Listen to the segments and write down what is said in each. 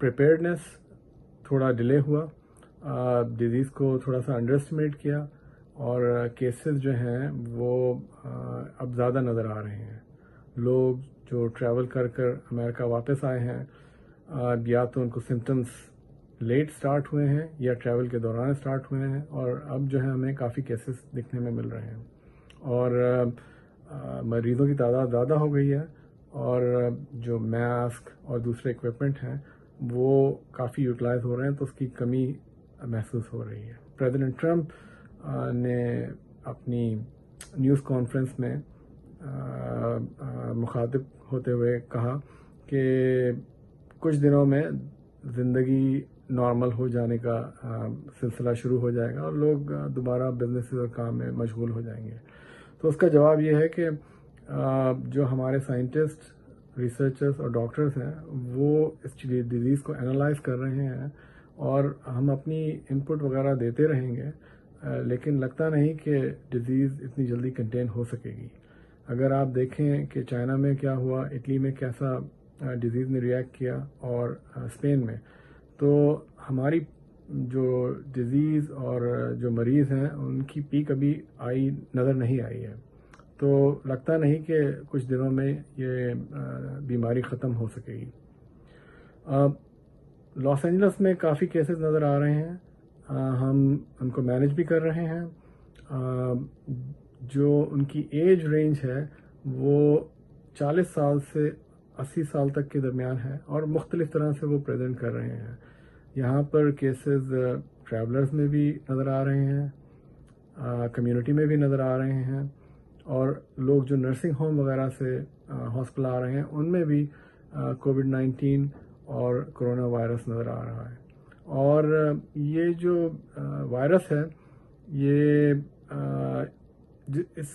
پریپیئرڈنس تھوڑا ڈیلے ہوا، ڈیزیز کو تھوڑا سا انڈر اسٹیمیٹ کیا، اور کیسز جو ہیں وہ اب زیادہ نظر آ رہے ہیں. لوگ جو ٹریول کر امریکہ واپس آئے ہیں، یا تو ان کو سمٹمز لیٹ سٹارٹ ہوئے ہیں یا ٹریول کے دوران سٹارٹ ہوئے ہیں، اور اب جو ہے ہمیں کافی کیسز دیکھنے میں مل رہے ہیں، اور مریضوں کی تعداد زیادہ ہو گئی ہے، اور جو ماسک اور دوسرے اکوپمنٹ ہیں وہ کافی یوٹیلائز ہو رہے ہیں، تو اس کی کمی محسوس ہو رہی ہے. پریزیڈنٹ ٹرمپ نے اپنی نیوز کانفرنس میں مخاطب ہوتے ہوئے کہا کہ کچھ دنوں میں زندگی نارمل ہو جانے کا سلسلہ شروع ہو جائے گا اور لوگ دوبارہ بزنس اور کام میں مشغول ہو جائیں گے. تو اس کا جواب یہ ہے کہ جو ہمارے سائنٹسٹ، ریسرچرز اور ڈاکٹرز ہیں وہ اس ڈیزیز کو انالائز کر رہے ہیں، اور ہم اپنی انپٹ وغیرہ دیتے رہیں گے، لیکن لگتا نہیں کہ ڈیزیز اتنی جلدی کنٹین ہو سکے گی. اگر آپ دیکھیں کہ چائنا میں کیا ہوا، اٹلی میں کیسا ڈیزیز نے ریئیکٹ کیا، اور اسپین میں، تو ہماری جو ڈیزیز اور جو مریض ہیں ان کی پیک ابھی نظر نہیں آئی ہے. تو لگتا نہیں کہ کچھ دنوں میں یہ بیماری ختم ہو سکے گی. لاس اینجلس میں کافی کیسز نظر آ رہے ہیں، ہم ان کو مینیج بھی کر رہے ہیں. جو ان کی ایج رینج ہے وہ 40 سال سے 80 سال تک کے درمیان ہے، اور مختلف طرح سے وہ پریزنٹ کر رہے ہیں. یہاں پر کیسز ٹریولرز میں بھی نظر آ رہے ہیں، کمیونٹی میں بھی نظر آ رہے ہیں، اور لوگ جو نرسنگ ہوم وغیرہ سے ہاسپٹل آ رہے ہیں ان میں بھی کووڈ-19 اور کرونا وائرس نظر آ رہا ہے. اور یہ جو وائرس ہے، یہ اس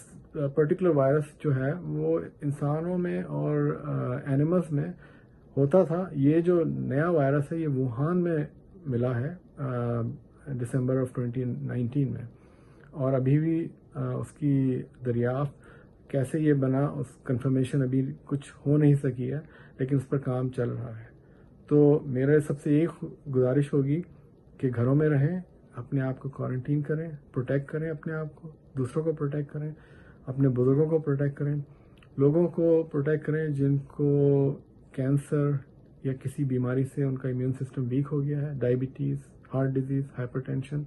پرٹیکولر وائرس جو ہے وہ انسانوں میں اور اینیملز میں ہوتا تھا. یہ جو نیا وائرس ہے یہ ووہان میں ملا ہے دسمبر 2019 میں، اور ابھی بھی اس کی دریافت کیسے یہ بنا اس کنفرمیشن ابھی کچھ ہو نہیں سکی ہے، لیکن اس پر کام چل رہا ہے. تو میرے سب سے ایک گزارش ہوگی کہ گھروں میں رہیں، اپنے آپ کو کوارنٹین کریں، پروٹیکٹ کریں اپنے آپ کو، دوسروں کو پروٹیکٹ کریں، اپنے بزرگوں کو پروٹیکٹ کریں، لوگوں کو پروٹیکٹ کریں جن کو کینسر یا کسی بیماری سے ان کا امیون سسٹم ویک ہو گیا ہے، diabetes, heart disease, hyper tension.